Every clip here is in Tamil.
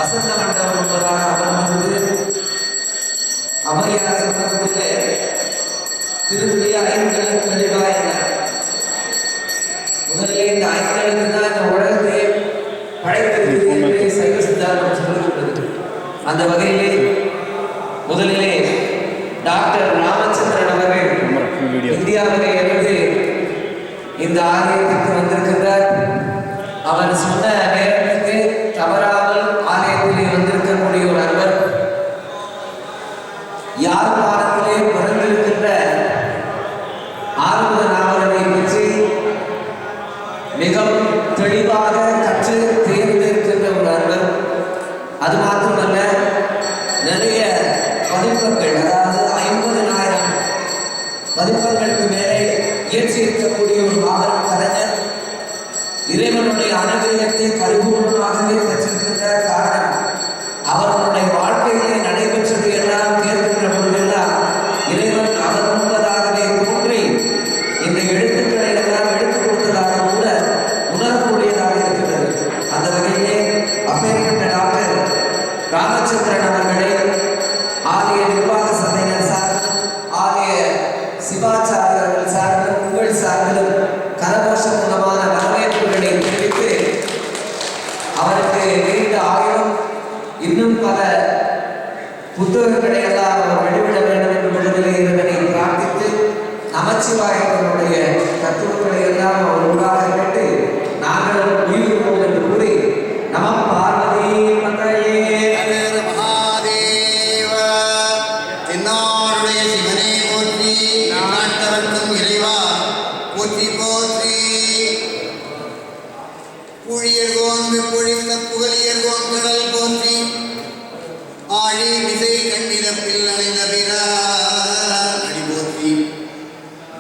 வசந்த மண்டபம் என்பதாக அமர்ந்து அவையார் சொன்னதிலே திரும்பிய ஐந்தெழுத்து தெளிவா என்ன முதலில் இந்த ஐந்தெழுத்து தான் இந்த உலகத்தை படைத்திருக்கிறது சைவ சித்தாந்தம் சொல்லிவிட்டது. அந்த வகையிலே முதலிலே டாக்டர் ராமச்சந்திரன் அவர்கள் இந்தியாவிலே இருந்து இந்த ஆலயத்திற்கு வந்திருக்கிறார். அவர் சொன்ன நேரத்துக்கு தவறாமல் ஆலயத்திலே வந்திருக்கக்கூடிய ஒரு அன்பர் யார் பாடத்திலே பிறந்திருக்கின்ற ஆறுமுக நாவலனை பற்றி மிகவும் தெளிவாக கற்று தேர்ந்திருக்கின்ற ஒரு அன்பர். அது மாத்திரமல்ல, நிறைய பதிப்பங்கள், அதாவது 50,000 பதிப்பங்களுக்கு மேலே இயற்றி இருக்கக்கூடிய ஒரு மாபெரும் கலைஞர். இறைவனுடைய அனுகிரகத்தை பரிபூர்ணமாகவே பெற்றிருக்கின்ற காரணம் அவர்களுடைய வாழ்க்கையிலே நடைபெற்றது எல்லாம் கேட்கின்ற பொழுதெல்லாம் இறைவன் அவர் முன்பதாகவே தோன்றி இந்த எழுத்துக்களை எல்லாம் எடுத்துக் கொடுத்ததாக கூட உணரக்கூடியதாக இருக்கிறது. அந்த வகையிலே அப்பேற்பட்ட டாக்டர் ராமச்சந்திரன் அவர்களை ஆலய நிர்வாக சபையினர் சார்பிலும் ஆலய சிவாச்சாரியர்கள் சார்பிலும் உங்கள் சார்பிலும் கரகோஷ மூலமான வரவேற்புகளை தெரிவித்து அவருக்கு நீண்ட ஆயுளும் இன்னும் பல புத்தகங்களை எல்லாம் அவர் வெளிவிட வேண்டும் என்று விடுதலை இருந்ததை பிரார்த்தித்து நமச்சிவாயத்தினுடைய தத்துவங்களை எல்லாம் அவர் உருவாக கேட்டு நாங்களும் உயிர்வோம் என்று கூறி நம பார்வதி மதையே மகாதேவ தென்னாடுடைய சிவனே போற்றி, நாட்டவர்க்கும் இறைவா போற்றி போற்றி. புழியர்கோன் வெப்பொழிந்த புகழியர்கோன் கடல் போற்றி, ஆழி விசை கண்ணிரப்பில் அணைந்த பிராடி போற்றி,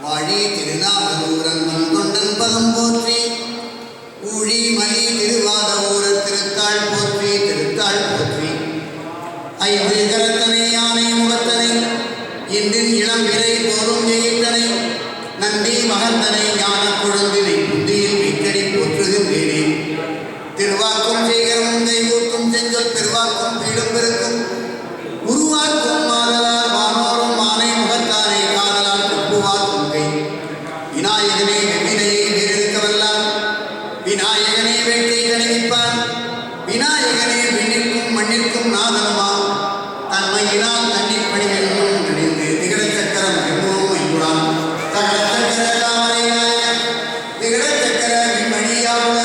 வாழி திருநாகூரன் தொண்டன் பதம் போற்றி, ஊழி மணி திருவாத ஊர திருத்தாள் போற்றி, திருத்தாள் போற்றி. ஐந்து கரத்தனை யானை முகத்தனை இன்றின் இளம் விரை போரும் ஜெயித்தனை நந்தி மகந்தனை ஞான கொழுந்தினை புந்தியில் விக்கடி போற்றுகின்றேனே. திருவாக்கும் சேகரமும் தெய்வூக்கும் செஞ்சொல் பெருவாக்கும் பீடும் பெருக்கும் உருவாக்கும் மாதலால் வானோரும் மானை முகத்தானே காதலால் கொப்புவார் கொங்கை. விநாயகனே வெவ்வினையை வேறெடுக்கவல்லான், விநாயகனே வேட்டை தணிவிப்பான், விநாயகனே விண்ணிற்கும் மண்ணிற்கும் நாதனமாம், தன்மையினால் தண்ணீர் பணிகளும் நடிந்து திகழ சக்கரம் எவ்வளவும் ஐயுறான் தகட சக்கர தாமரையாய திகழ சக்கர விண்மணியாவுல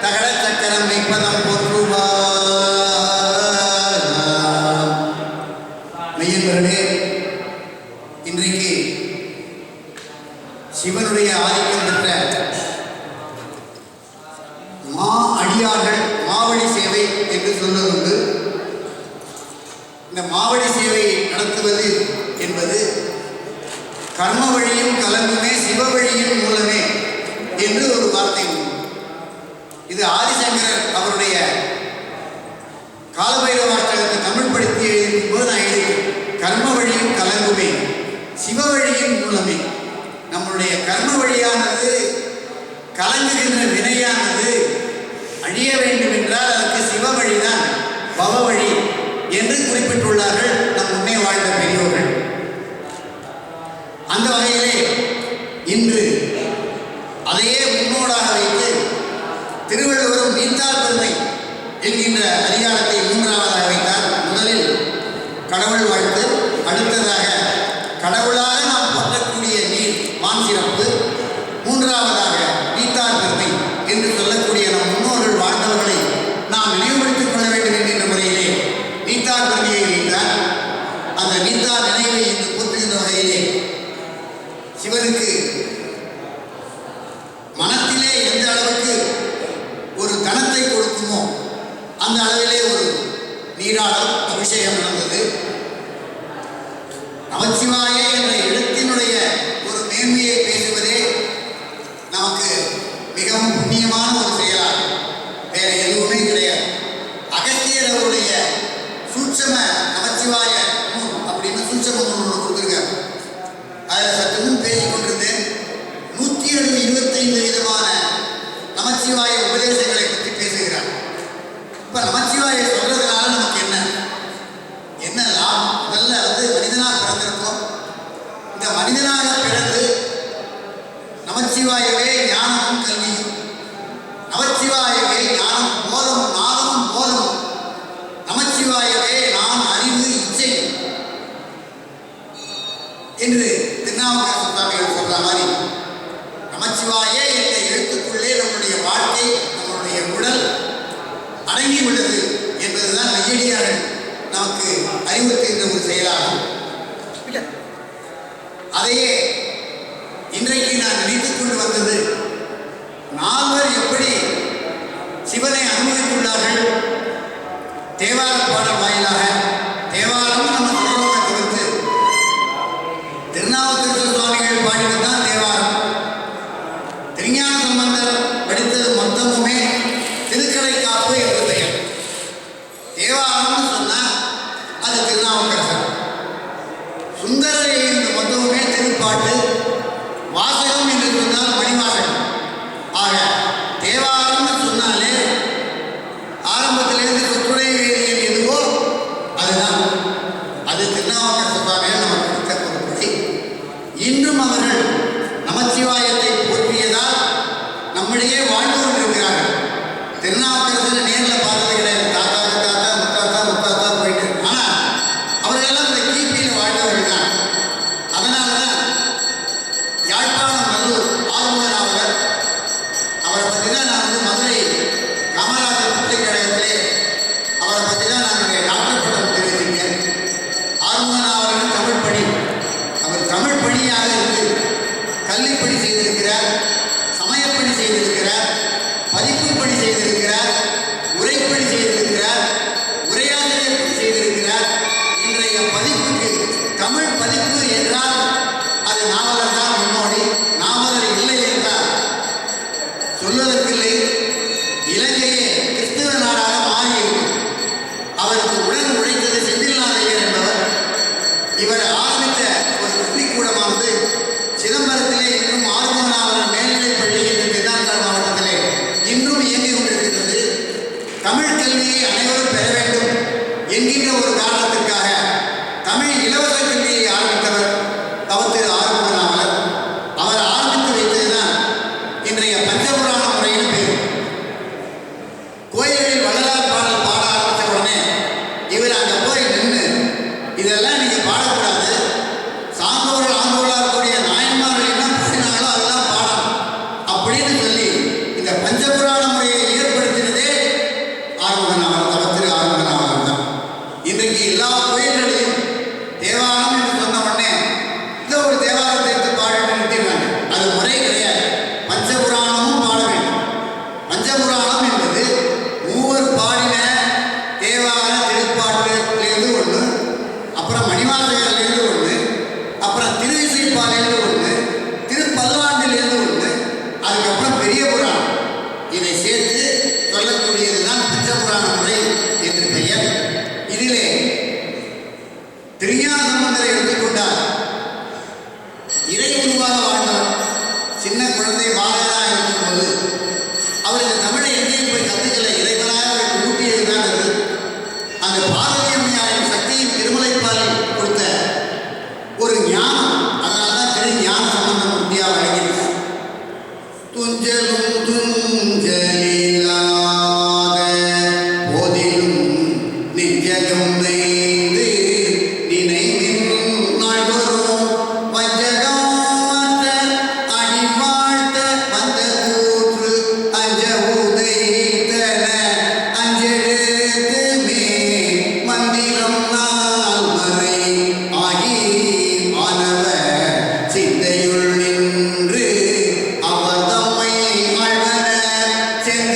தகட சக்கரம் மெய்ப்பதம் போற்றுவார். மெய்யன்பர்களே, இன்றைக்கு சிவனுடைய ஆதிக்கம் பெற்ற மா அடியார்கள் மாவழி சேவை என்று சொல்வதுண்டு. இந்த மாவழி சேவை நடத்துவது என்பது கர்ம வழியும் கலந்துமே சிவ வழியின் மூலமே என்று ஒரு வார்த்தை உண்டு. இது ஆதிசங்கரர் அவருடைய காலபைரவாஷ்டகத்தை தமிழ் படுத்தி எழுதும் போது நான் எழுதினேன், கர்ம வழியும் கலங்குமே சிவ வழியின் மூலமே. நம்முடைய கர்ம வழியானது கலங்குகின்ற வினையானது அழிய வேண்டும் என்றால் அதற்கு சிவ வழிதான் பவ வழி என்று குறிப்பிட்டுள்ளார்கள் நம் முன்னே வாழ்ந்த பெரியோர்கள். அந்த வகையிலே இன்று அதையே முன்னோடாக வைத்து திருவள்ளுவரும் நீத்தார் பெருமை என்கின்ற அதிகாரத்தை மூன்றாவதாக வைத்தார். முதலில் கடவுள் வாழ்த்து, அடுத்ததாக கடவுளாக நாம் போற்றக்கூடிய நீர் வான் சிறப்பு, மூன்றாவதாக நீத்தார் பெருமை என்று சொல்லக்கூடிய நம் முன்னோர்கள் வாழ்ந்தவர்களை நாம் நினைவுபடுத்திக் கொள்ள வேண்டும் என்கின்ற முறையிலே நீத்தார் பெருமையை வைத்தார். அந்த நீத்தார் நினைவை என்று போற்றுகின்ற வகையிலே சிவனுக்கு மனத்திலே எந்த அளவுக்கு ஒரு கணத்தை கொடுக்குமோ அந்த அளவிலே ஒரு நீராடல் அபிஷேகம் நடந்தது. நமச்சிவாய என்ற எழுத்தினுடைய ஒரு மேன்மையை பேசுவதே நமக்கு மிகவும் புண்ணியமான ஒரு செயலாகும். வேற எதுவுமே கிடையாது. அகத்தியர் அவருடைய சூட்சம நமச்சிவாய நூல் அப்படின்னு சூட்சம நூல் கொடுத்துருக்காரு. அதில் சற்று முன் பேசிக் கொண்டிருந்தேன். 125 விதமான நமச்சிவாய உபதேசங்களை பற்றி பேசுகிறார். இப்ப நமச்சிவாய சொல்றதுனால நமச்சிவாயவே ஞானமும் கல்வி, நமச்சிவாயவே ஞானம் போதம் நாதமும் போதம், நமச்சிவாயவே நான் அறிவு இச்சை என்று திருநாவுக்கரசு சுவாமிகள் சொல்ற மாதிரி நமச்சிவாயே என்ற எழுத்துக்குள்ளே நம்முடைய வாழ்க்கை, நம்முடைய உடல் அடங்கி உள்ளது என்பதுதான் மெய்யடியாக நமக்கு அறிவுறுத்துகின்ற ஒரு செயலாகும். அதையே இன்றைக்கு நான் நினைத்துக் கொண்டு வந்தது, நால்வர் எப்படி சிவனை அனுபவித்துள்ளார்கள் தேவார பாடல் வாயிலாக. தேவாரம் நம்ம சொல்றதை தவிர்த்து திருநாவுக்கரசு சுவாமிகள் பாடினதுதான் தேவாரம். திருஞான சம்பந்தர் படித்தது மொத்தமுமே திருக்கடைக்காப்பு என்று பெயர். தேவாரம்னு சொன்னா அது திருநாவுக்கரசர். சுந்தரர் எழுதிய மொத்தமுமே திருப்பாட்டு. வாசகம் என்று சொன்னால் மணிவாசகம். ஆக தேவாரம்னு சொன்னாலே ஆரம்பத்திலிருந்து சொத்துடைய வேதியன் எதுவோ அதுதான். அது திருநாவுக்கரசு சுவாமிகள் நமக்கு கொடுத்த பொறுப்படி இன்றும் அவர்கள் நமச்சிவாயத்தை போற்றியதால் நம்மிடையே வாழ்ந்து கொண்டிருக்கிறார்கள். திருநாவுக்கரசர் நேரில் பார்த்தது கிடையாது. தாத்தா தாத்தா முத்தாத்தா முத்தாத்தா போயிட்டு, ஆனால் அவர்களெல்லாம் இந்த கிபியில் வாழ்ந்தவர்கள் தான். அதனால தான் யாழ்ப்பாணம் நல்லூர் ஆறுமுகநாதர், அவரை பற்றி தான் நான் மதுரை காமராஜர் பல்கலைக்கழகத்திலே அவரை பற்றி தான் நான் டாக்டர் பட்டம் தெரிவிச்சிருக்கேன். ஆறுமுகநாதர் தமிழ் பணி, அவர் தமிழ் பணியாக இருந்து கல்விப்பணி செய்திருக்கிறார், சமயப்பணி செய்திருக்கிறார், பதிப்பு பணி செய்திருக்கிறார், உரைப்பணி செய்திருக்கிறார், உரையாசிரியர் பணி செய்திருக்கிறார். இன்றைய பதிப்புக்கு தமிழ் பதிப்பு என்றால் அது நாவலர் தான் முன்னோடி. நாவலர் இல்லை என்றால் சொல்வதற்கில்லை. இலங்கையே கிறிஸ்துவ நாடாக மாறியிருக்கு. அவருக்கு உடன் உழைத்தது செந்தில்நாதையர் என்பவர். இவர் ஆரம்பித்த ஒரு கல்விக்கூடமானது சிதம்பரத்திலே இன்னும் ஆறுமுகநாதர் மேல்நிலைப் பள்ளி என்று திருநாங்கல் மாவட்டத்திலே இன்றும் இயங்கிக் கொண்டிருக்கின்றது. தமிழ் கல்வியை அனைவரும் பெற வேண்டும் என்கின்ற ஒரு காரணத்திற்காக தமிழ் இலவச கல்வியை ஆரம்பித்தவர் தவத்திரு ஆறுமுகநாதர். அவர் ஆரம்பித்து வைத்ததுதான் இன்றைய பஞ்சபுராண முறையின் பேர். கோயில்களில் வள்ளலார் பாடல் பாட ஆரம்பித்த உடனே இவர் அங்கே போய் நின்று இதெல்லாம் நீங்க பாடக்கூடாது, சான்றோர்கள் ஆண்டோர்களாக கூடிய நாயன்மார்கள் என்ன பாடினாங்களோ அதெல்லாம் பாடம் அப்படின்னு சொல்லி இந்த பஞ்சபுராண முறையை ஏற்படுத்தினதே ஆறுமுகநாதர், தவத்திரு ஆறுமுகநாதர் தான். இன்றைக்கு எல்லா கோயில்களையும் தேவாரம் என்று சொன்ன உடனே இந்த ஒரு தேவாரத்தை எடுத்து பாடிட்டு நிறுத்திடுறாங்க. அது முறை கிடையாது. பஞ்சபுராணமும் பாட வேண்டும். பஞ்சபுராணம் என்பது மூவர் பாடின தேவார திருப்பாட்டிலிருந்து ஒன்று, அப்புறம் மணிவாசகர்லேருந்து ஒன்று, அப்புறம் திருவிசைப்பாலிருந்து ஒன்று, திருப்பல்லாண்டிலிருந்து ஒன்று, அதுக்கப்புறம் பெரிய புராணம். இதை சேர்த்து சொல்லக்கூடியதுதான் பஞ்சபுராண முறை என்று பெயர். இதிலே திருஞான சம்பந்தரை எடுத்துக்கொண்டால் இறை உருவாக வாழ்ந்தவர். சின்ன குழந்தை பாலகராக இருக்கும்போது அவருக்கு தமிழை எங்கேயும் போய் கற்றுக்கல, இறைவனாக ஊட்டியதுதான் அது. அந்த பாரதிய அம்மையாரின் சக்தியின் திருமலைப்பாலில் கொடுத்த ஒரு ஞானம். அதனால்தான் திரு ஞான சம்பந்தம் இந்தியா வழங்கியிருக்கார். துஞ்சலும் துஞ்சலிலாத போதிலும் நிஜகம் நெய்து நினைவின் நாள்வரும் வஞ்சகமாற்ற அடிவாழ்த்த வந்த கூற்று அஞ்ச உதைத்தன அஞ்செழுத்துமே மந்திரம் நால்வரை ஆகி மாணவ சிந்தையுள் நின்று அவர் தம்மை ஆழ்வர செங்க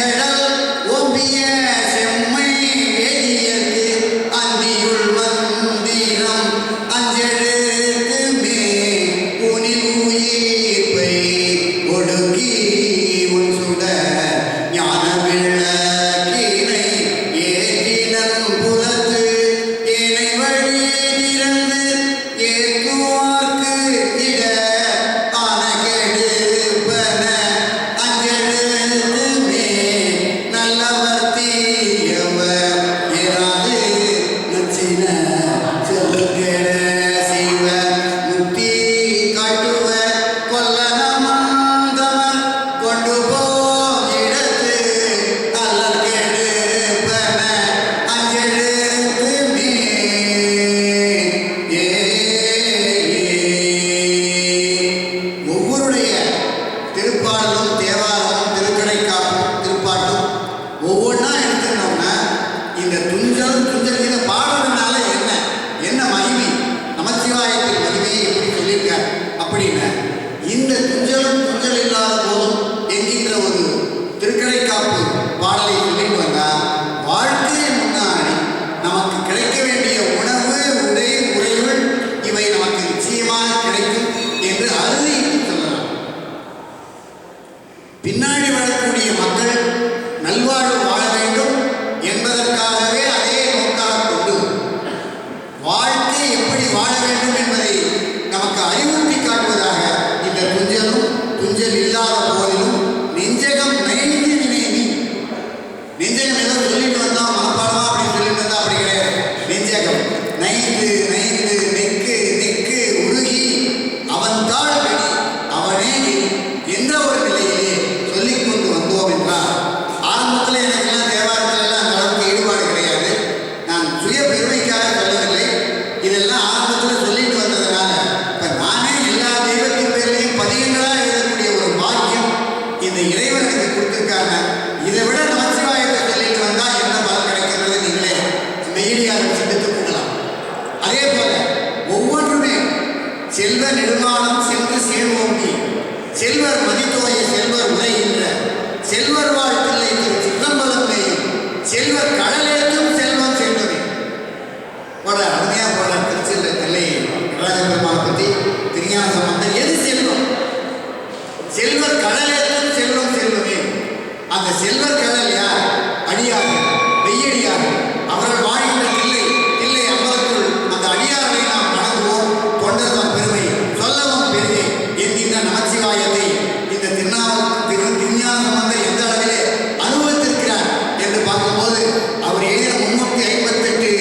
பின்னாடி வரக்கூடிய மக்கள் நல்வாழ்வு வாழ வேண்டும் என்பதற்காகவே அதே நோக்காக கொண்டு வாழ்க்கை எப்படி வாழ வேண்டும் என்பதை நமக்கு அறிவுறுத்தி காட்டுவதாக இந்த துஞ்சலும் துஞ்சல் இல்லாத போதிலும் நெஞ்சகம் நைந்து நினைவி. நெஞ்சகம் ஏதோ சொல்லிட்டு வந்தா மனப்பாடமா அப்படின்னு சொல்லிட்டு வந்தா அப்படி கிடையாது. நெஞ்சகம் நைந்து நைந்து நெக்கு நெக்கு உருகி அவன் தாழ் கடி அவனே என்ற ஒரு நிலையிலே சொல்லிக் கொண்டு வந்தோம் என்றால், ஆரம்பத்தில் எனக்கெல்லாம் தேவாரத்தில் எல்லாம் அந்த அளவுக்கு ஈடுபாடு கிடையாது. நான் சுய பெருமைக்காக சொல்லவில்லை. இதெல்லாம் ஆரம்பத்தில் சொல்லிட்டு வந்ததுனால இப்போ நானே எல்லா தெய்வத்தின் பேரையும் பதிகங்களாக எழுதக்கூடிய ஒரு பாக்கியம் இந்த இறைவன் எனக்கு கொடுத்துருக்காங்க. இதை விட நமச்சிவாயத்தை சொல்லிட்டு வந்தால் என்ன பலன் கிடைக்கிறது நீங்களே மெய்டியாக சிந்தித்து கொள்ளலாம். அதே போல ஒவ்வொன்றுமே செல்வ நெடுமானம் சென்று சேர்வோம்பி செல்வர் மதித்தோய செல்வர் உரைகின்ற செல்வர் வாழ்த்தில்லை திரு சிற்றம்பலத்தை செல்வர் கடலேற்றும் செல்வம் செல்வமே போட அருமையா போட திருச்சியில் தில்லை நடராஜபெருமானை பற்றி திருஞான சம்பந்தர் எது செல்வம்? செல்வர் கடலேற்றும் செல்வம் செல்வமே. அந்த செல்வர் கடல் யார்? அடியார்கள், மெய்யடியார்கள். அவர்கள் வாழ்கின்ற தில்லை தில்லை அம்பலத்துள் அந்த அடியார்களை நாம் வணங்குவோம். தொண்டர்தம் பெருமை சொல்லவும் பெருமை என்கின்ற நமச்சிவாயத்தை இந்த திருஞான சம்பந்தர் எந்த அளவிலே அனுபவித்திருக்கிறார் என்று பார்க்கும்போது அவர் எழுதின 358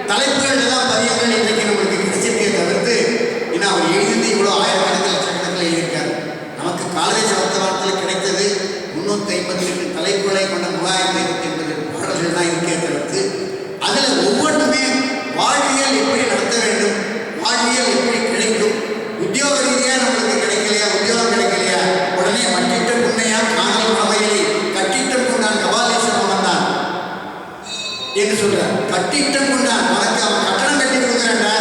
தலைப்புகள் தான் பதியங்கள் இன்றைக்கு நம்மளுக்கு கிடைச்சிருக்கே தவிர்த்து இன்னும் அவர் எழுதி இவ்வளோ ஆயிரக்கணக்கில் லட்சக்கணக்கில் எழுதியிருக்கார். நமக்கு காலேஜ் வர்த்தமானத்தில் கிடைத்தது 358 தலைப்புகளை கொண்ட 3080 பாடல்கள் தான் இருக்கே தவிர்த்து அதில் ஒவ்வொன்றுமே வாழ்வியல் எப்படி நடத்த வேண்டும், வாழ்வியல் எப்படி கிடைக்கும், உத்தியோக ரீதியாக நம்மளுக்கு கிடைக்கலையா, உத்தியோகம் கிடைக்கலையா, உடனே மட்டிட்ட புண்ணையா காணல் மலையிலே கட்டிட்டம் கொண்டான் கபாலீஸ்வரன் வந்தான் என்று சொல்றார். கட்டிட்டம் கொண்டான் உனக்கு அவன் கட்டணம் கட்டி கொடுக்குறான்டா.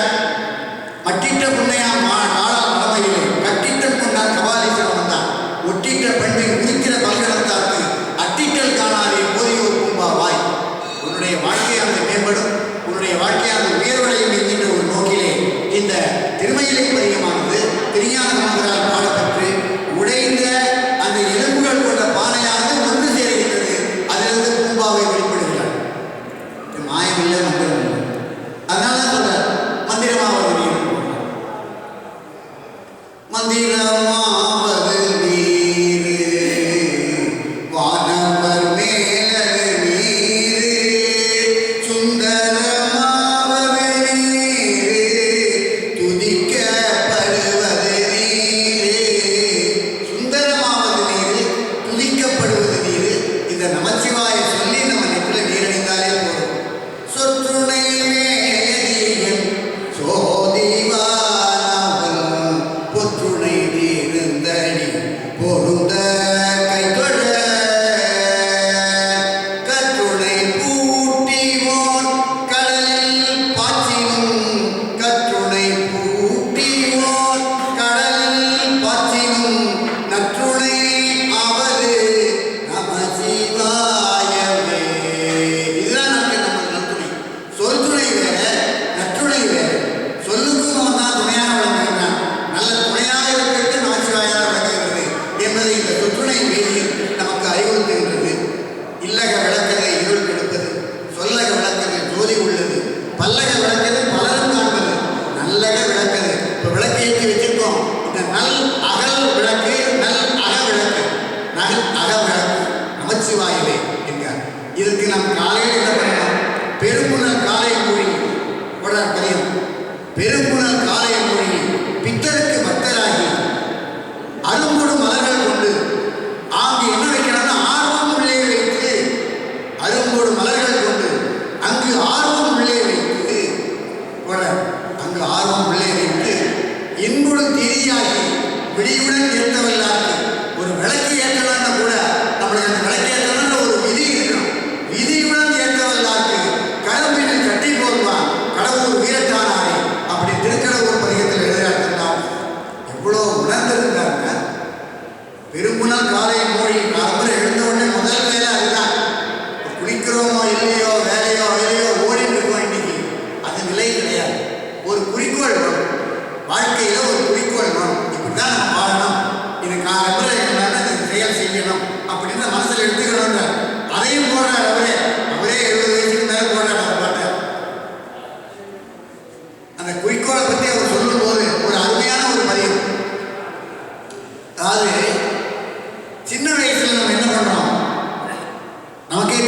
மட்டிட்ட புண்ணையா காணல் மலையிலே கட்டிட்டம் கொண்டான் கபாலீஸ்வரன் வந்தான். ஒட்டிட்ட பெண்ணை உதிக்கிற பல்கடத்தாக்கு அட்டிட்டல் காணாதே போதியோ பூம்பாவாய். உன்னுடைய வாழ்க்கையானது மேம்படும், உன்னுடைய வாழ்க்கையானது உயர்வடையும் என்கின்ற ஒரு நோக்கிலே இந்த திருமயிலை பதிகமானது திருஞான சம்பந்தரால் பாடப்பெற்று உடைந்த அந்த எலும்புகள் கொண்ட பானையானது ஒன்று சேருகின்றது. அதிலிருந்து பூம்பாவை வெளிப்படுகிறார். மாயமில்லை, மந்திரம் இல்லை. அதனால சொல்ற மந்திரமாவது நீர், மந்திரமாவது வானவர் மேலது நீரு சுந்தரமாவது நீரு துதிக்கப்படுவது நீரு. சுந்தரமாவது நீரு துதிக்கப்படுவது நீரு. இந்த நமச்சிவாய சொல்லி நம்ம நெற்றில நீரணிந்தாலே போதும். சொற்றுணை வேதியன் சோதிவானவன் பொற்றுணை தீர்ந்தடி பொருந்த கைகொழ கற்றுணை பூட்டிவோன் கடலில் பாய்ச்சினும் கற்றுணை பூட்டிவோன் கடலில் பாய்ச்சினும் நற்றுணை ஆவது நமசிவாயவே. இதுதான் நமக்கு நற்றுணை. சொல்துணை வேற, நற்றுணை வேற. சொல்லுக்கும் அவன் தான் துணையாக விளங்குகிறான். நல்ல துணையாக இருக்கிறது நமச்சிவாயாக விளங்குகிறது என்பதை இந்த சொற்றுணை வேதியில் நமக்கு அறிவுறுத்துகின்றது. இல்லக விளக்கதை இருள் கெடுப்பது, சொல்லக விளக்கதை ஜோதி உள்ளது, பல்லக விளக்கதை பலரும் காண்பது, நல்லக விளக்கது. இப்போ விளக்கு ஏற்றி வச்சிருக்கோம். இந்த நல் அகல் விளக்கு, நல் அக விளக்கு, நல் அக விளக்கு நமச்சிவாயவே என்கிறார். இதுக்கு நாம் காலையில் என்ன பண்ணணும்? பெரும்புணல் காலை மொழி உடல் பதியம். பெரும்புணல் காலை மொழி பித்தருக்கு பக்தராகி அரும்புடு மலர்கள் கொண்டு அங்கு என்ன வைக்கணும்னா ஆர்வம் உள்ளே வைத்து, அரும்புடு மலர்கள் கொண்டு அங்கு ஆர்வம் உள்ளே வைத்து அங்கு ஆர்வம் உள்ளே வைத்து இன்புடு திரியாகி விடியுடன் ஏற்றவல்லாருக்கு. ஒரு விளக்கு ஏற்றலாம்னா கூட நம்மளுக்கு அந்த விளக்கு ஏற்றலாம்ன்ற ஒரு விதி இருக்கணும். விதியுடன்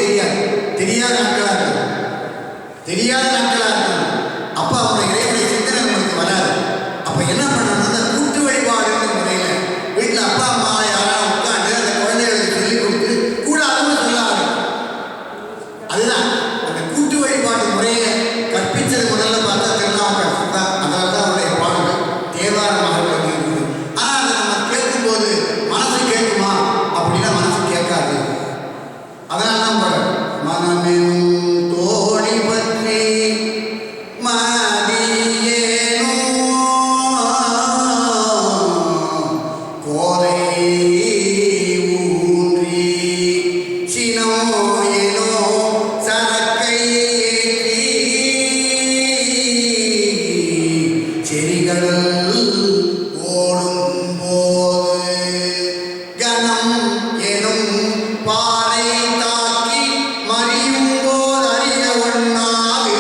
தெரியாது, தெரியாத நாட்களாக இருக்கும், தெரியாத நாட்களாக இருக்கும். அப்போ அவருடைய இறைவனுடைய சிந்தனை உங்களுக்கு வராது. அப்போ என்ன பண்ணணும், அந்த கூட்டு வழிபாடுன்ற முறையில் வீட்டில் அப்பா அம்மா யாராவது உட்காந்து அந்த குழந்தைகளுக்கு சொல்லிக் கொடுத்து கூட அதுவும் சொல்ல ஆரம்பிக்கும். அதுதான் அந்த கூட்டு வழிபாட்டு முறையை கற்பித்தது முதல்ல பார்த்தா திருநாவுக்கரசு தான். அதனால தான் அவருடைய பாடல்கள் தேவாரமாக இருக்குது. ஆனால் அதை நம்ம கேட்கும்போது மனசு கேட்குமா அப்படின்னா மனசு கேட்காது. அதனால தான் பாருங்க, மனமெனும் தோழி பற்றி மதியேனோ கோலை ஊன்றி சினோயேனோ சரக்கை ஏற்றி செரிகள் ஓடும் போது கணம் எனும் பாறை தாக்கி மறியும் போது அறிய ஒண்ணாது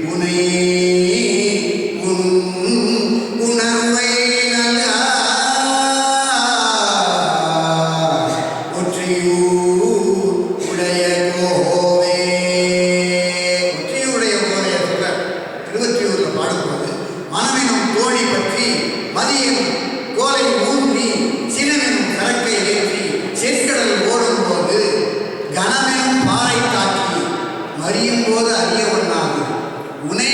உனை உணர்வை நல்ல ஒற்றியூர் உடைய கோவே. ஒற்றியூடைய கோவையை சொல்ற திருவொற்றியூர்ல பாடும்போது மனமெனும் தோழி பற்றி மதியம் கோலை ஊன்றி சினமெனும் கரக்கை ஏற்றி செற்கடல் ஓடும் போது கனமெனும் பாறை தாக்கி மறியும் போது அறிய ஒண்ணாது உனை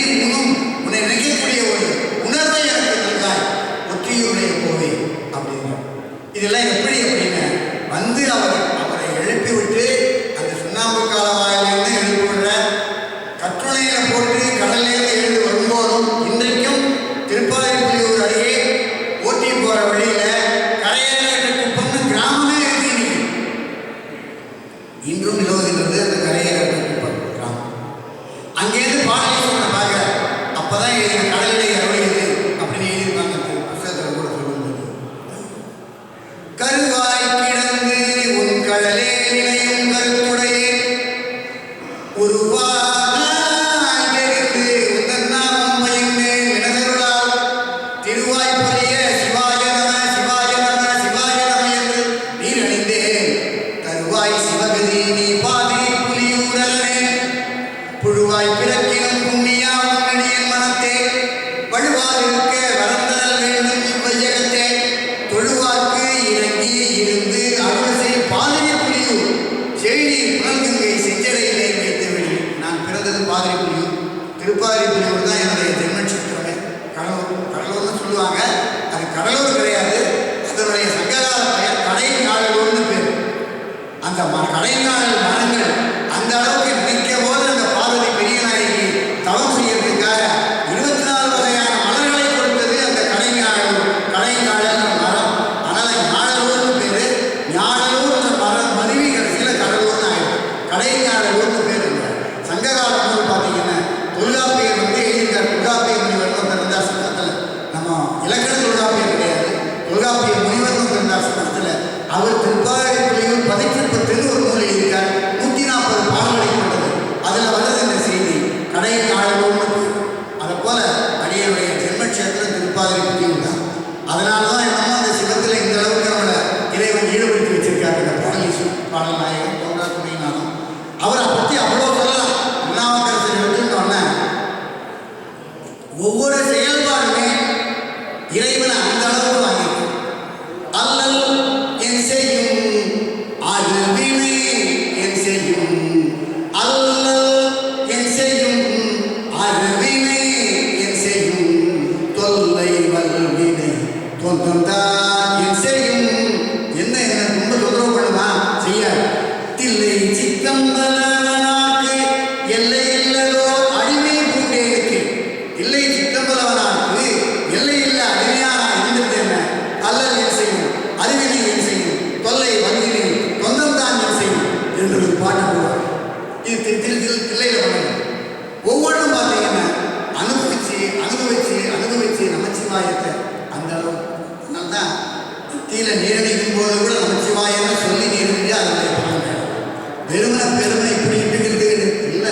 உன்னை நினைக்கக்கூடிய ஒரு உணர்வை எனக்கு நல்காய் ஒற்றியூருடைய கோவை அப்படிங்க. இதெல்லாம் எப்படி அப்படின்னு வந்து அவரை எழுப்பி விட்டு அந்த சுண்ணாம்பு கால வாயிலிருந்து எழுப்பி விடுற கற்றுணையில போட்டு கடல்லேருந்து எழுந்து வரும்போதும் இன்றைக்கும் திருப்பாதிரிப்புலியூர் அருகே ஓட்டி போற வழியில கரையேற குப்பம்னு கிராமமே இருக்கு. இன்றும் நிலவுகின்றது அந்த கரையேற குப்பம் கிராமம். அங்கேருந்து பாடலை பார்க்க அப்பதான் கடலிலே அருளியது அப்படின்னு எழுதியிருக்காங்க புத்தகத்தில் கூட சொல்லும்போது. கருவாய் கிடந்து உன் கடலே நிலையும் கருத்துடையே உருவாய் தெரிந்து உந்தன் நாமம் மயங்கே வினதருளால் திருவாய் பொழிய சிவாய நம சிவாய நம சிவாய நம என்று நீர் அணிந்தேன். தருவாய் சிவகதி நீ பாதி புலியூரலே புழுவாய் பிறக்கினும் புண்ணியா முன்னணியின் மனத்தே வழுவாதிருக்க வரந்தரல் வேண்டும் இவ்வையகத்தே தொழுவாக்கு இறங்கி இருந்து அருள்சை பாதிரி புலியூர் செழிநீர் புனல்கங்கை செஞ்சடையிலே வைத்து விடு. நான் பிறந்தது பாதிரி புலியூர், திருப்பாதிரி புலியூர் தான் என்னுடைய ஜென்மட்சத்திரமே. கடலூர்னு சொல்லுவாங்க, அது கடலூர் கிடையாது, அதனுடைய சங்ககால பெயர் கடைநாளூர்னு பேர். அந்த கடைநாளல் மரங்கள் அந்த அளவுக்கு நினைக்க போது அந்த பார்வதி பெரிய நாயகி தவம் செய்யறதுக்காக 24 வகையான மலர்களை கொடுத்தது அந்த கடைநாளல் மரம். அதனால ஞாழலூர்னு பேரு. ஞாழலூர் மரம் மருவி கடைசியில் கடலூர்னு ஆயிடும். கடைநாளூர்னு பேர். சங்ககால நூல் பார்த்தீங்கன்னா தொல்காப்பியர் எழுதியிருக்கார். தொல்காப்பியர் முனிவர் இருந்தார் சங்கத்தில். நம்ம இலக்கண தொல்காப்பியர் கிடையாது, தொல்காப்பியர் முனிவர் இருந்தார் சங்கத்தில். அவர் திருப்பாதிரி புலியூர் பதிற்றுப்பத்துன்னு ஒரு நூல் எழுதியிருக்கார். 140 பாடல்களை கொண்டது. அதில் வந்தது இந்த செய்தி கடைநாளூர்னு. அதை போல அடியனுடைய ஜென்மக்ஷேத்திரம் திருப்பாதிரி புலியூர் தான். அதனால தான் என்னமோ அந்த சிவத்தில் இந்த அளவுக்கு நம்மளை இறைவன் ஈடுபடுத்தி வச்சிருக்காரு. இந்த பாடல் நாயகன் போன்ற துணைநாதம் அவரை பற்றி அவ்வளோ சொல்லலாம். திருநாவுக்கரசர் எடுத்துட்டோன்னே ஒவ்வொரு செயல்பாடுமே இறைவனை அந்த அளவுக்கு வாங்கியிருக்கு. அல்லல் என் செய்யும் அருவினை என் செய்யும் அல்லல் என் செய்யும் அருவினை என் செய்யும் தொல்லை வல்வினை தொந்தந்தான் என் செய்யும். என்ன ரொம்ப தொந்தரவு பண்ணுமா? செய்யாது. தில்லை சித்தம்பலவனாக்கு எல்லை இல்லதோ அடிமை பூண்டேனுக்கு. தில்லை சித்தம்பலவனாக்கு எல்லை இல்ல அடிமையான இருந்தது என்ன? அல்லல் என் செய்யும் அறிவினை என் செய்யும் தொல்லை வல்வினை தொந்தந்தான் என் செய்யும் என்று ஒரு பாட்டு போடுவார். இது தில்லையில பண்ணுங்க. ஒவ்வொன்றும் பார்த்தீங்கன்னா அனுபவிச்சு நமச்சிவாயத்தை அந்த அளவு. அதனால்தான் தீல நீரணிக்கும் போது கூட நமச்சிவாயன்னு சொல்லி நீரணிஞ்சு அதனுடைய பலன் வெறுமன பெருமை இப்படி இட்டுக்கிறது இல்லை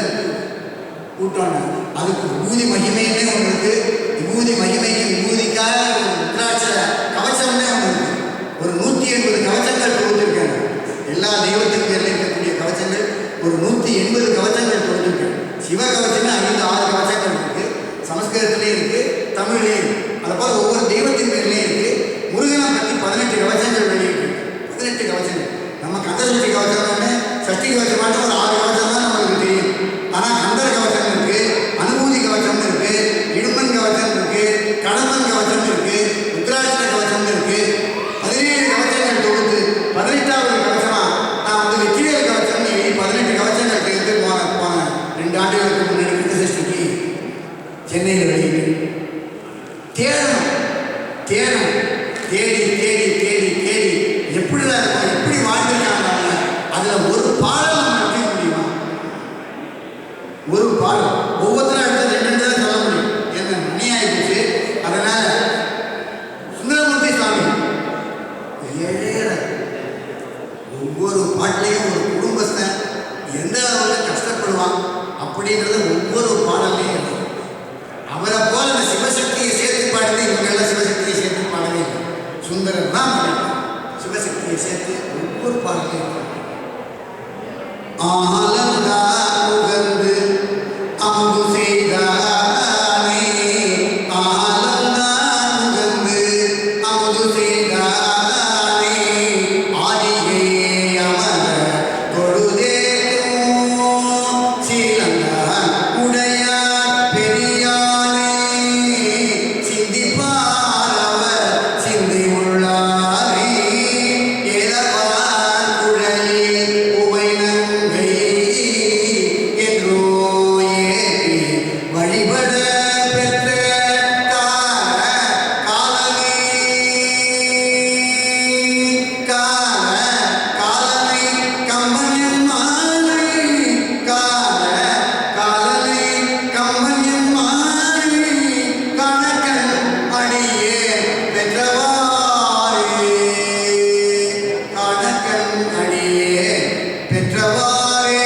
கூட்டோன்னு. அதுக்கு விபூதி மகிமைன்னே ஒன்று இருக்கு. விபூதி மகிமைக்கு விபூதிக்காக ஒரு ருத்ராட்ச கவச்சம்னே ஒன்று இருக்கு. ஒரு 180 கவச்சங்கள் கொடுத்துருக்காங்க. எல்லா தெய்வத்தையும் சக்தி கவசம் மட்டும் ஒரு 6 கவசம் தான் நம்மளுக்கு தெரியும். ஆனால் கந்தர் கவசம் இருக்கு, அனுபூதி கவசம் இருக்கு, இடுமன் கவசம் இருக்கு, கடம்பன் கவசம் இருக்கு, உத்ராட்ச கவசம் இருக்கு. 17 கவசங்கள் தொகுத்து 18வது கவசமா நான் வந்து வெற்றிவேல் கவசம் 18 கவசங்கள் சேர்ந்து போன 2 ஆண்டுகளுக்கு முன்னாடி கிருஷ்ணகிரிக்கு சென்னையில் வெளியிட்டு தேடணும் தேடணும் தேடி தேடி தேடி தேடி எப்படிதான் இருக்கும், எப்படி வாழ்ந்துருக்காங்க அவங்க. அதில் ஒரு பாடல் நம்ம எடுக்க முடியுமா? ஒரு பாடல் ஒவ்வொருத்தரும் எடுத்து 2 தான் சொல்ல முடியும். என்ன மணி ஆகிடுச்சு. அதனால சுந்தரமூர்த்தி சுவாமி ஒவ்வொரு பாட்டிலையும் ஒரு குடும்பஸ்தன் எந்த அளவுக்கு கஷ்டப்படுவான் அப்படின்றது ஒவ்வொரு பாடலையும் இருக்கும். அவரை போல அந்த சிவசக்தியை சேர்த்து பாடுறது இவங்கெல்லாம் சிவசக்தியை சேர்த்து பாடவே இல்லை. சுந்தரர் தான் சிவசக்தியை சேர்த்து ஒவ்வொரு பாடலையும் ஆலந்தா உகந்து அம்பு செய்தானே, ஆலந்தா உகந்து அம்பு செய்தானே, ஆதிகை அமர தொழுதேக்கும் சீலங்கா உடையார் பெரியானே, சிந்திப்பாரவ சிந்தி உள்ளாரே, ஏலவார் குழலி உவை நங்கை என்றோ ஏறி வழிபட பெற்ற காலமே காலனை கம்பனியம் மாலை, காலனை கம்பனியம் மாலை, கணக்கன் அடியே பெற்றவாரே, கணக்கன் அடியே பெற்றவாரே.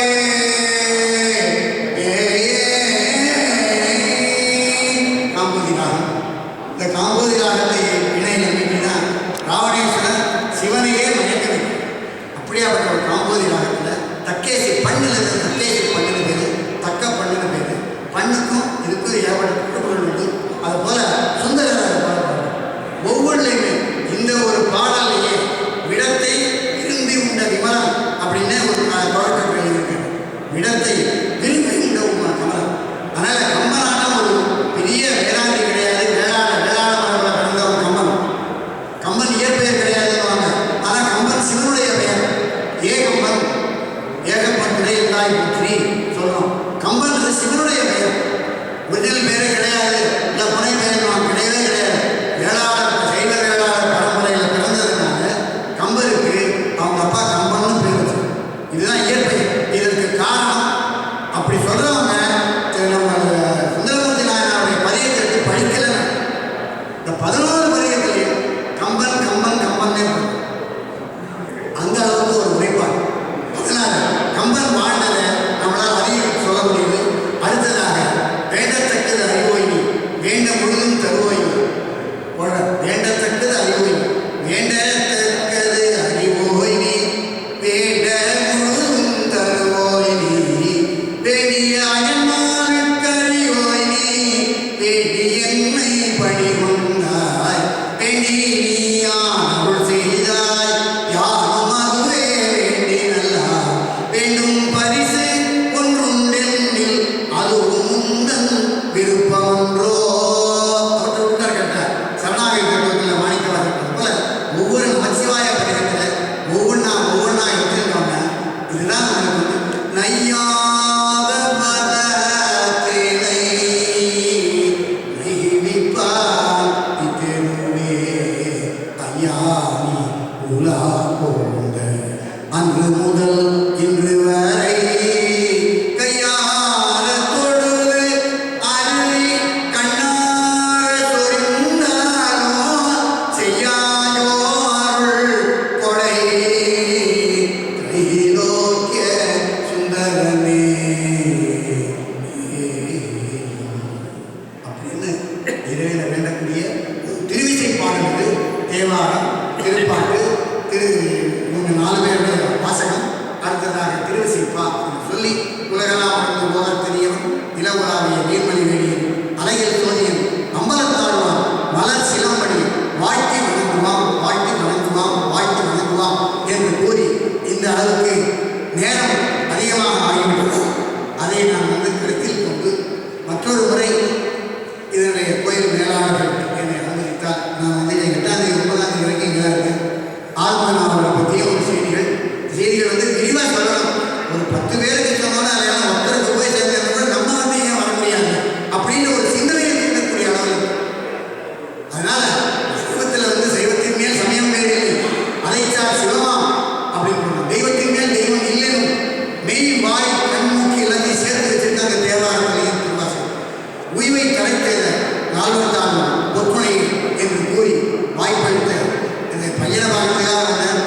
காம்போதி ராகம். இந்த காம்போதி ராகத்தை இணையில் மீட்டினா ராவணேஸ்வரன் சிவனையே மயக்க வைக்கும். அப்படியாப்பட்ட ஒரு காம்போதி ராகத்தில் தக்கேசி பண்ணில் இருந்து தக்கேசி பண்ணுன்னு பேர், தக்க பண்ணுன்னு பேர். பண்ணுக்கும் இதுக்கும் ஏற்பட்ட குற்றங்கள் உண்டு. அதுபோல் சுந்தரர் பாடுவார். ஒவ்வொன்றுலையுமே இந்த ஒரு பாடலையே விடத்தை விரும்பி உண்ட விமலம் அப்படின்னு ஒரு தொடக்கம் எழுதியிருக்கு. விடத்தை விரும்பி உண்ட கமலம். அதனால் கம்பனாட்டம் ஒரு பெரிய வேளாண்மை கிடையாது. வேளாண் மரபில் பிறந்த ஒரு கம்பன். கம்பன் இயற்பெயர் கிடையாதுன்னு. ஆனால் கம்பன் சிவனுடைய பெயர். ஏகம்பன், ஏகப்பன் துணை தாய் புற்றி சொல்லணும். கம்பன் சிவனுடைய பெயர். ஒரிஜினல் பேரே கிடையாது, இல்லை புனை பெயர் கிடையவே கிடையாது. வேளாளர் சைவ வேளாளர் பரம்பரையில் பிறந்ததுனால கம்பருக்கு அவங்க அப்பா கம்பன்னு பேர் வச்சு. இதுதான் இயற்பெயர். இதற்கு காரணம் அப்படி சொல்றவங்க நம்ம சுந்தரமூர்த்தி நாயனாருடைய பதியத்தை எடுத்து படிக்கல. இந்த 11 பதியத்திலையும் கம்பன் கம்பன் கம்பன்னே அந்த அளவுக்கு ஒரு உரைப்பாடு. அதனால கம்பன் வாழ்ந்ததை நம்மளால் அதிகம் சொல்ல முடியுது. அடுத்ததாக வேண்டத்தக்கது அறிவோய் வேண்ட முழுதும் தருவோய் வேண்டத்தக்கது அறிவோய் வேண்டத்தக்கது அறிவோய் வேண்ட முழுதும் தருவோய் வேண்டிய அயன்மாருக்கறிவோய் வேண்டி என்னை பணிகொண்டாய் வேண்டி அருள் செய்தாய் யாரும் அதுவே வேண்டி நல்லா வேண்டும் பரிசு ஒன்றுண்டென்னில் அதுவும் உந்தன் விருப்பமன்றோ. அவற்றை விட்டார் கேட்டார். சரணாகி கட்டத்தில் மாணிக்கவாசல் போல ஒவ்வொரு நமச்சிவாய பதிகத்தில் ஒவ்வொன்றா எடுத்துருக்காங்க. இதுதான் நம்மளுக்கு நையாத மதத்தினை நெய்விப்பார் இத்தெருவே ஐயானி உலா போந்த அன்று முதல் இன்று வரை கையார தொழுது அருளி கண்ணார சொரிந்தானோ செய்யாயோ அருள் கொடை கைலோக்கிய சுந்தரனே அப்படின்னு இறைவனை வேண்டக்கூடிய திருவிசை பாடலுக்கு தேவாரம், திருப்பாட்டு, இவங்க 4 பேருடைய வாசகம். அடுத்ததாக திருவிசைப்பா சொல்லி உலகெல்லாம் வளர்ந்து போதர் தெரியவன் இளவுலாவிய நீர்மணி வேடியன் அலையில் சோதியன் அம்பலத்தாழ்வான் மலர் சிலம்படி வாழ்த்தி வணங்குவாம் வாழ்த்தி வணங்குவாம் வாழ்த்தி வணங்குவாம் என்று கூறி இந்த அளவுக்கு நேரம் தான் வந்தேன்.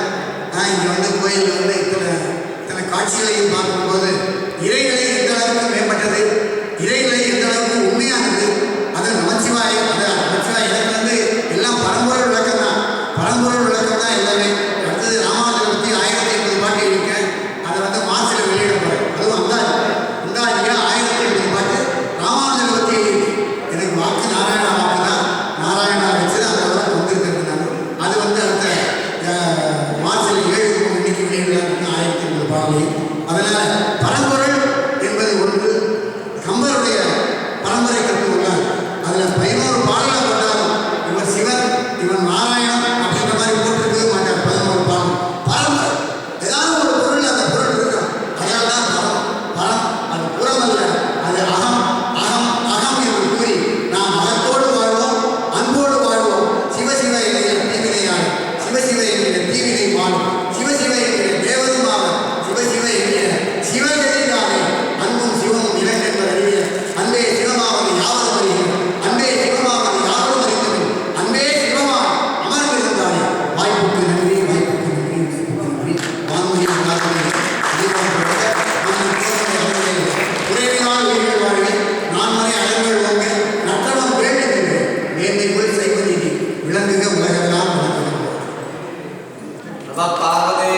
இங்கே வந்து கோயிலில் வந்து இத்தனை காட்சிகளையும் பார்க்கும்போது இறைநிலை எந்த அளவுக்கு மேம்பட்டது, இறைநிலை எந்த அளவுக்கு உண்மையானது, அது நமச்சிவாயம். நமச்சிவாயம் எனக்கு வந்து எல்லாம் பரம்பொருள் விளக்கம் தான், பரம்பொருள் விளக்கம் தான் எல்லாமே. அடுத்தது ராமானுஜரை பற்றி 1080 பாட்டு இருக்கேன், அதை வந்து மாசில் வெளியிட போகிறேன். அதுவும் அந்தாதியில் 1080 பாட்டு ராமானுஜரை பற்றி எனக்கு வாக்கு நாராயணா வாக்கு தான், நாராயணா வச்சு அதோட வந்திருக்கிறது நான். அது வந்து அடுத்த மார்ச்சில் 7 இன்னைக்கு வெளியிடலாம் 1080 பாடலையும். அதனால் பரம்பொருள் என்பது ஒன்று. கம்பருடைய பரம்பரை கற்றுள்ளார். அதில் 11 பாடலை போட்டாலும் இவன் சிவன் இவன் நாராயணன் அப்படின்ற மாதிரி போட்டிருக்கவே மாட்டார். 11 பாடல் பரம்பரை ஏதாவது ஒரு பொருள் அந்த பொருள் இருக்கும். அதனால தான் பரம் அது புறம் அல்ல, அது அகம். அகம் அகம் என்று கூறி நாம் அகத்தோடு வாழ்வோம், அன்போடு வாழ்வோம். சிவசிவ என்கிற தீவினையாள், சிவசிவ என்கிற தீவினை வாழும், சிவசிவ என்கிற தேவரும் ஆவர், சிவசிவ என்கிற சிவகதிதானே அன்பும் சிவமும் இரண்டு என்பது அறிய. அன்பே சிவமாவது யாவரும் அறிகிறோம், அன்பே சிவமாவது யாவரும் அறிந்தோம், அன்பே சிவமா அமர்ந்திருந்தானே. வாய்ப்புக்கு நன்றி, வாய்ப்புக்கு நன்றி, வாய்ப்புக்கு நன்றி. வான்மொழியில் உறவினால் உயிர்கள் வாழ்வே நான்மறை அறங்கள் ஓங்க நற்றவம் வேண்டுகின்ற மேன்மைக்குள் செய்வதி விளங்குக உலகெல்லாம் நம பார்வதே